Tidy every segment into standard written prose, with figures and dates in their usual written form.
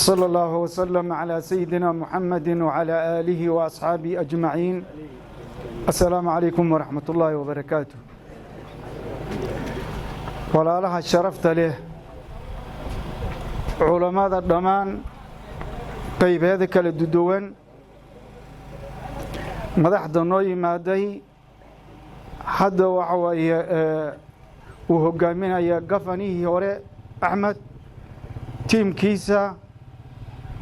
صلى الله وسلم على سيدنا محمد وعلى آله وأصحابه أجمعين. السلام عليكم ورحمة الله وبركاته. ولا لها الشرفت له علماء الضمان قيب هذا الددوان مدح دنوي مادي حد وحوي وهجامين يا قفني هوري أحمد تيم كيسا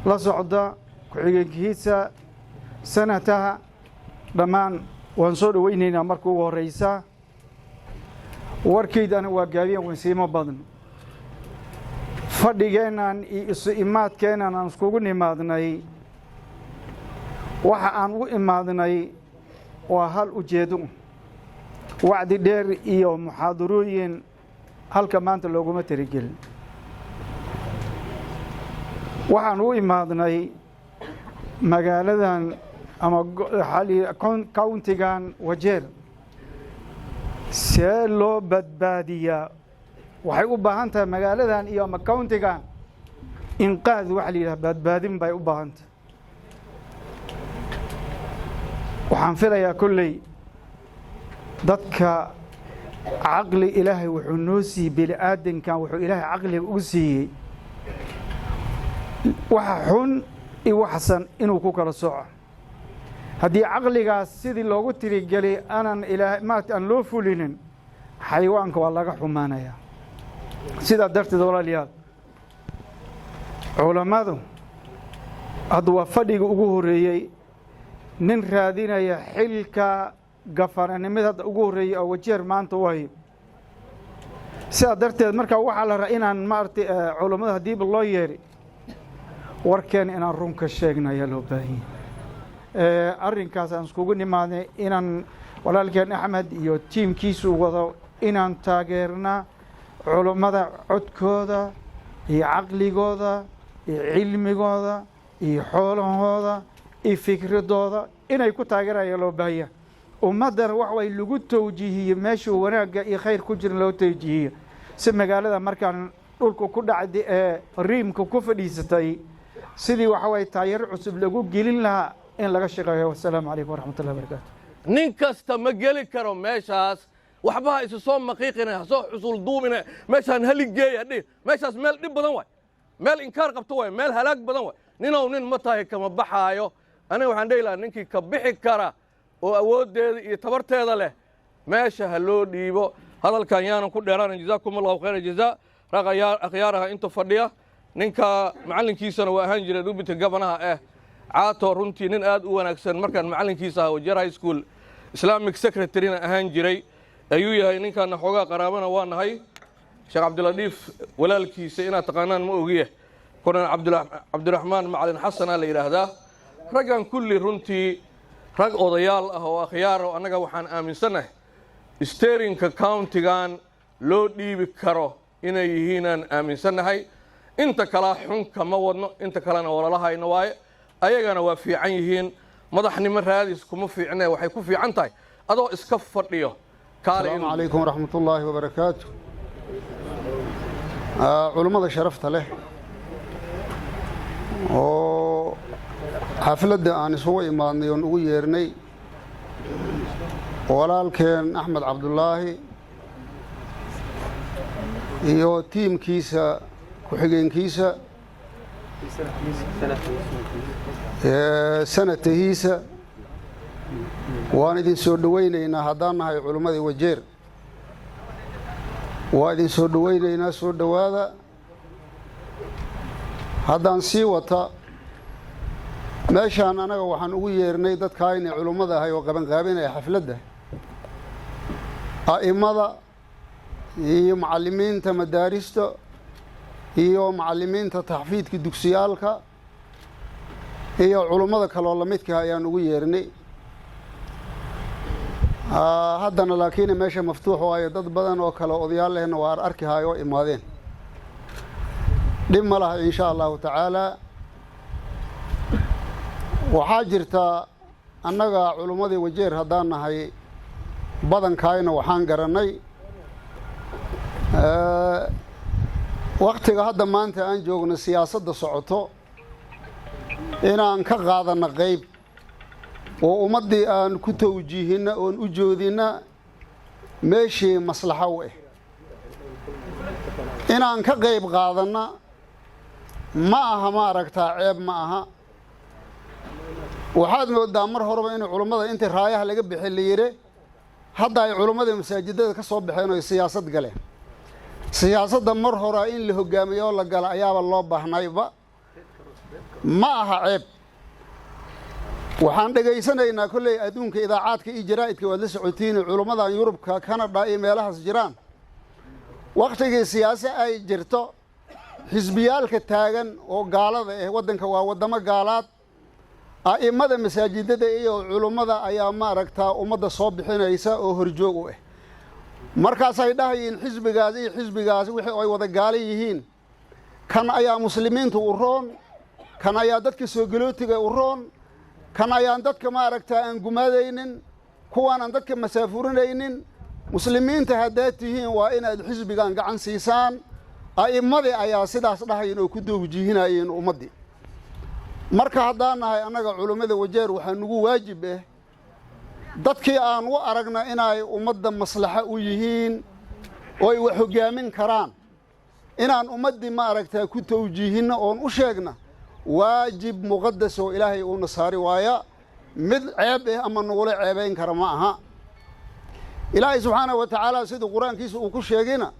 لا صعدة كيسا سنتها ضمان وانصر ويننا مركو ورئيسا warkaydan waa gaabiyeen wasiimo badan fadhigeenan iyo imaadkeenan aan iskugu nimaadnay waxa aan u imaadnay waa hal ujeedo wacdi dheer iyo muxaadarooyin halka maanta looguma tirigelin waxaan u imaadnay magaaladan ama countigan Wajeer see loo badbaadiyaa waxay u baahan tahay magaaladan iyo ama countigan inqaad waxa la yiraahdo badbaadin bay u baahan tahay waxaan filayaa kulley dadka caqli ilaahay wuxuu noo siiyey bini'aadankan wuxuu ilaahay caqliga u siiyey waxa xun iyo waxsan inuu ku kala sooco haddii caqligaas sidii loogu tirigelay aanan ilaahay maanta aan loo fulinin xayawaanka waa laga xumaanayaa sidaa darteed walaalayaal culamadu hadda waa fadhiga ugu horeeyey nin raadinaya xilka gafananimada hadda ugu horeeyey oo Wajeer maanta u hayo sidaa darteed markaa waxaa la rabaa inaan maartay culamada hadiiba loo yeeri warkeen inaan run ka sheegno ayaa loo baahan yahay arrinkaas aan iskugu nimaadnay inaan walaalkeen Axmed iyo tiimkiisu wado inaan taageerna culimada codkooda iyo caqligooda iyo cilmigooda iyo xoolahooda iyo fikradooda inay ku taageerayaan loo baahan yahay ummadana wax way lagu tawjiihiyo meesha wanaaga iyo khayr ku jira loo tawjiihiyo si magaalada markaan dhulku ku dhacday ee riimka ku fadhiisatay sidii waxa way taayir cusub lagu gelin lahaa in laga shaqeeyo. Assalaamu alaykum warahmatullahi wabarakatuh. nin kasta ma geli karo meeshaas waxba isu soo maqiiqina soo xusul duumina meeshan haligeey hadii meeshaas meel dib badan way meel inkaar qabto way meel halaag badan way nin ma tahay kama baxaayo aniga waxaan dheelaa ninkii ka bixi kara oo awoodeeda iyo tabarteeda leh meesha ha loo dhiibo hadalkan yaanan ku dheeraan jazaakumullahu khayran jazaa raqaya akhyaaraha inta fadhiya ninka macalinkiisana waa ahaan jiray dubita gabanaha caato runtii nin aad u wanaagsan markaan macalinkiisa ahaa Wajeer High School Islamic Secretary ahaan jiray ayuu yahay ninkan xogaa qaraabana waa nahay Sheekh Abduladiif walaalkiisa ina taqaanaan ma ogiye Korneel Cabdiraxmaan Macalin Xasan la yiraahdaa ragan kulli runtii rag odayaal ah oo akhyaar oo anaga waxaan aaminsanahay steerinka countigan loo dhiibi karo inay yihiinaan aaminsanahay inta kala xun kama wadno inta kalena walaalahayna waaye ayagana waa fiican yihiin madaxnimo raadis kuma fiicnaa waxay ku fiican tahay adoo iska fadhiyo. Assalaamu alaykum warahmatullahi wabarakatuh. Culimada sharafta leh oo xafladda aan isugu imaadnay oo ugu yeernay walaalkeen Axmed Cabdullaahi iyo tiimkiisa ku xigeenkiisa sanadkiisa waan idin soo dhaweynaynaa haddaan nahay culimadii Wajeer waa idin soo dhaweynaynaa soo dhawaada haddaan sii wata meeshaan anaga waxaan ugu yeernay dadka inay culimada ahay oo qabanqaabinaya xafladda a'imada iyo macallimiinta madaarista iyo macallimiinta taxfiidka dugsiyaalka iyo culimada kale oo la midka ayaan ugu yeernay haddana laakiin meesha maftuux waayo dad badan oo kale odayaal lehna waa arki hayo imaadeen dhib ma laha insha Allah tacaala waxaa jirta annaga culimadii Wajeer haddaan nahay badankaayna waxaan garanay waqtiga hadda maanta aan joogno siyaasadda socoto inaan ka qaadano qayb oo ummaddii aan ku tawjiihina oon u joodina meeshii maslaxo u ah inaan ka qayb qaadana ma aha maaragtaa ceeb ma aha waxaad moodaa mar horeba in culummada intii raayaha laga bixi la yiri hadda ay culummada masaajidada ka soo baxeen oo siyaasad galeen siyaasadda mar hore in la hogaamiyo oo la gala ayaaba loo baahnayba ma aha ceeb waxaan dhageysanaynaa kulley adduunka idaacaadka iyo jaraa'idka waad la socotiin culummadan Yurubka Canada iyo meelahaas jiraan waqtigii siyaasad ay jirto xisbiyaalka taagan oo gaalada ah wadanka waa wadamo gaalaad aimada masaajidada iyo culummada ayaa maaragtaa ummadda soo bixinaysa oo horjoog u ah markaas ay dhahayeen xisbigaas iyo xisbigaas wixii ay wada gaala yihiin kan ayaa muslimiintu u roon kan ayaa dadka soo galootiga u roon kan ayaan dadka maaragtaa aan gumaadaynin kuwaan aan dadka masaafurinaynin muslimiinta haddaad tihiin waa inaad xisbigan gacan siisaan a'imadii ayaa sidaas dhahayeen oo ku dowjihinayeen ummaddii marka haddaan nahay annaga culummada Wajeer waxaa nugu waajib ah dadkii aan u aragna inay ummadda maslaxa u yihiin oo ay wax hogaamin karaan inaan ummaddii maaragtaa ku tawjiihino oon u sheegna waajib muqaddas oo ilaahay uu nasaari waaya mid ceeb ah ama nugula ceebayn kara ma aha ilaahay subxaanahu wa tacaala siduu qur-aankiisa uu ku sheegayna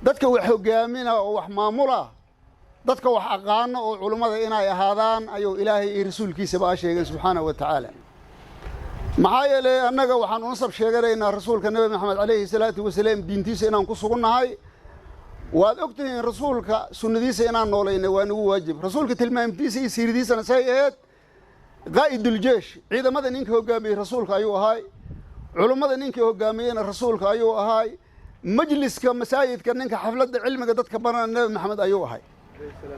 dadka wax hogaamina oo wax maamula dadka wax aqaano oo culummada inay ahaadaan ayuu ilaahay iyo rasuulkiisa baa sheegay subxaanahu wa tacaala maxaa yeelay annaga waxaan u nasab sheeganaynaa rasuulka nabi maxamed calayhi salaatu wasalaam diintiisa inaan ku sugunnahay waad ogtihiin rasuulka sunnadiisa inaan noolayna waa nagu waajib rasuulka tilmaamtiisa iyo siiradiisana say ahayd qaa'idul jeesh ciidamada ninka hogaamiyey rasuulka ayuu ahaay culummada ninka hogaamiyeyna rasuulka ayuu ahaay majliska masaajidka ninka xafladda cilmiga dadka barana nabi maxamed ayuu ahay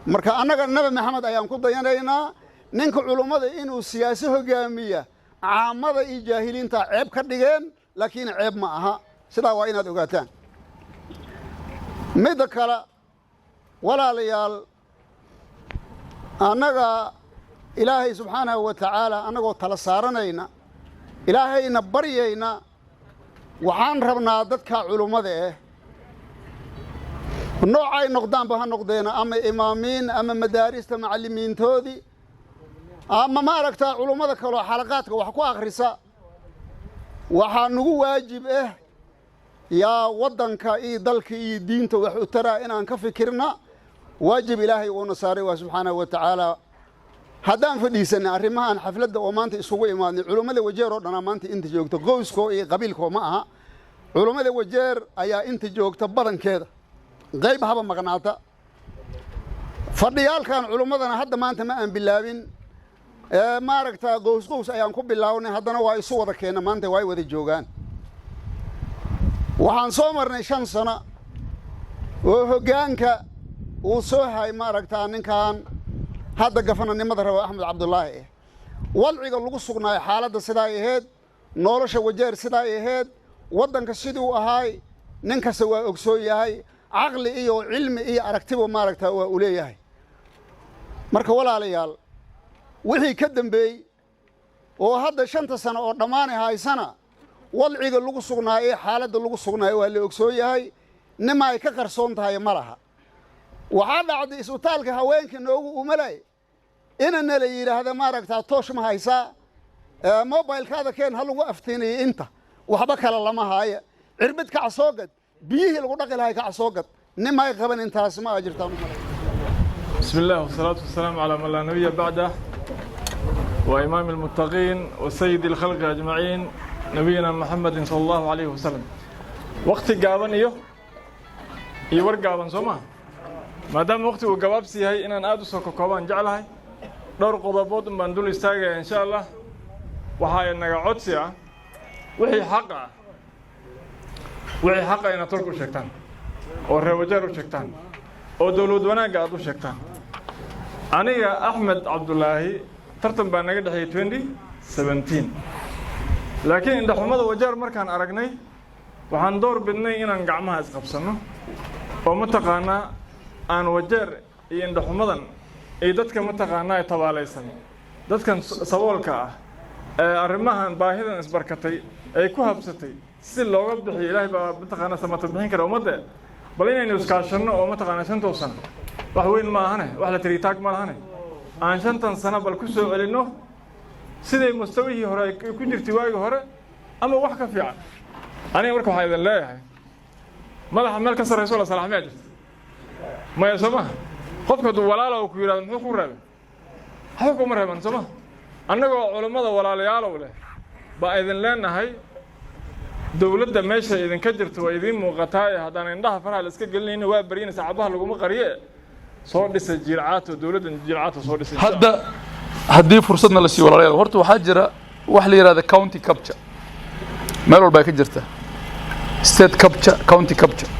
marka annaga nabi maxamed ayaan ku dayanaynaa ninka culummada inuu siyaasi hogaamiya caamada iyo jaahiliinta ceeb ka dhigeen laakiin ceeb ma aha sidaa waa inaad ogaataan midda kale walaalayaal annaga ilaahay subxaanahu wa tacaala annagoo tala saaranayna ilaahayna baryayna waxaan rabnaa dadka culummada noocay noqdaanba ha noqdeena ama imaamiin ama madaarista macallimiintoodii ama maaragtaa culummada kaloo xalaqaadka wax ku akhrisa waxaa nagu waajib ah yaa waddanka iyo dalka iyo diinta wax u taraa inaan ka fikirna waajib ilaahay uuna saaray waa subxaanahu wa tacaala haddaan fadhiisanay arrimahan xafladda oo maanta isugu imaadnay culummada Wajeer oo dhanaa maanta inta joogta qoyskoo iyo qabiilkoo ma aha culummada Wajeer ayaa inta joogta badankeeda qayb haba maqnaata fadhiyaalkan culummadana hadda maanta ma aan bilaabin maaragtaa qoys ayaan ku bilaawnay haddana waa isu wada keena maanta waa ay wada joogaan waxaan soo marnay 5 sano oo hoggaanka uu soo hay maaragtaa ninkan hadda gafananimada rabo Axmed Cabdullaahi wadciga lagu sugnaayo xaaladda sidaa ay ahayd nolosha Wajeer sidaa ay ahayd waddanka sidii uu ahaay ninkasta waa ogsoon yahay caqli iyo cilmi iyo aragtiba maaragtaa waa u leeyahay marka walaalayaal wixii ka dambeeyey oo hadda 5 sano oo dhammaanay haysana wadciga lagu sugnaayo xaaladda lagu sugnaayo waa la ogsoon yahay nima ay ka qarsoon tahay malaha waxaa dhacday isbitaalka haweenka noogu umalay inana la yiraahdo maaragtaa toosh ma haysaa mobilkaada keen ha lagu aftiinay inta waxba kala lama haayo cirbid ka soo gad biyihii lagu dhaqi lahay ka soo gad nima ay qaban intaas ma ajirtaan bismillaah wasalaatu wasalaamu ala man la nabiyya ba'da wa imaam al-muttaqin wa sayyid al-khalq ajma'in nabiyina muhammadin sallallahu alayhi wa sallam waqti gaaban iyo war gaaban Soomaa maadaama waqti uu gabaabsi yahay inaan aad u soo koobaan jeclahay dhowr qodobood baan dul istaagay insha Allah waxa inaga codsi ah wixii xaq ah inaad tolku sheegtaan oo reer Wajeer u sheegtaan oo dawlad wanaagga aad u sheegtaan aniga Axmed Cabdullaahi tartan baa naga dhaxay 2017 laakiin inta xumada Wajeer markaan aragnay waxaan door bidnay inaan gacmaha isqabsano oo mataqaana aan Wajeer iyo inta xumadan ay dadka mataqaanaa ay tabaalaysan dadkan saboolka ah ee arrimahan baahidan isbarkatay ay ku habsatay si looga bixiyo ilaahay baa mataqaanaa samata bixin kara ummadda bal inaynu iskaashanno oo mataqaanaa 5 sano wax weyn ma ahane wax la tiri taag ma lahane aan 5 sano bal ku soo celinno siday mustawihii hore ay ku jirtay waagi hore ama wax ka fiican aniga marka waxaan idin leeyahay madaxa meel ka sareyso la salaamay jirta ma yasama qofka duu walaalo ku yiraahdo muxuu ku reebay waxa ku mareeban sama annagoo culimada walaalayaal u leh ba idin leenahay dawladda meesha idin ka jirto waa idin muuqataa haddaan indhaha faraha la iska gelinayna waa bariyana sacabaha lagu qariye soo dhisay jiilcaato dawladda jiilcaato soo dhisay hadda haddii fursadna la siiyo walaalayaal horta waxaa jira wax la yiraahdo county capture meel walba ka jirta state capture county capture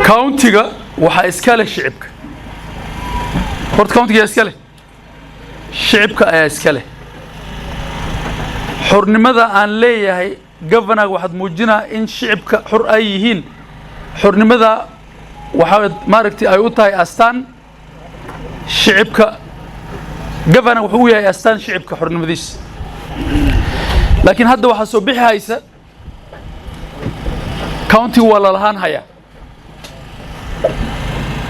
county-ga waxa iska leh shicibka horta county-ga iska leh shicibka ayaa iska leh xornimada aan leeyahay governor waxaad muujinaa in shicibka xor ay yihiin xornimada waxa maaragtay ay u tahay astaan shicibka governor wuxuu yahay astaan shicibka xornimadiis laakiin hadda waxa soo bixi haysa county wala lahaan haya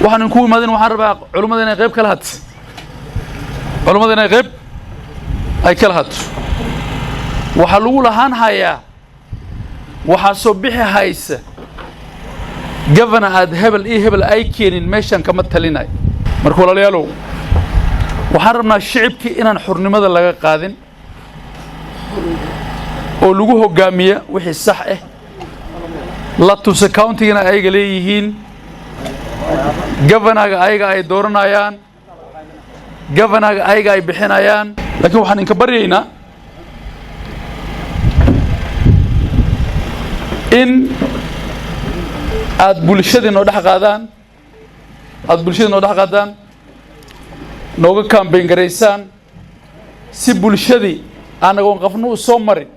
waxaan ku imaadeen waxaan rabaa culimada inay qayb kala had culimada inay qayb ay kala had waxa lagu lahaan haya waxa soo bixi haysa governor ad hebel ay keenin meeshan kama talinay marka walaalayaalow waxaan rabnaa shicibkii inaan xornimada laga qaadin oo lagu hogaamiyo wixii sax ah la tusa county-gana ayaga leeyihiin governaga ayaga ay dooranayaan governaga ayaga ay bixinayaan laakiin waxaan inka baryaynaa in aad bulshada noo dhex qaadaan nooga campaign gareysaan si bulshadii aanagoon qafno u soo marin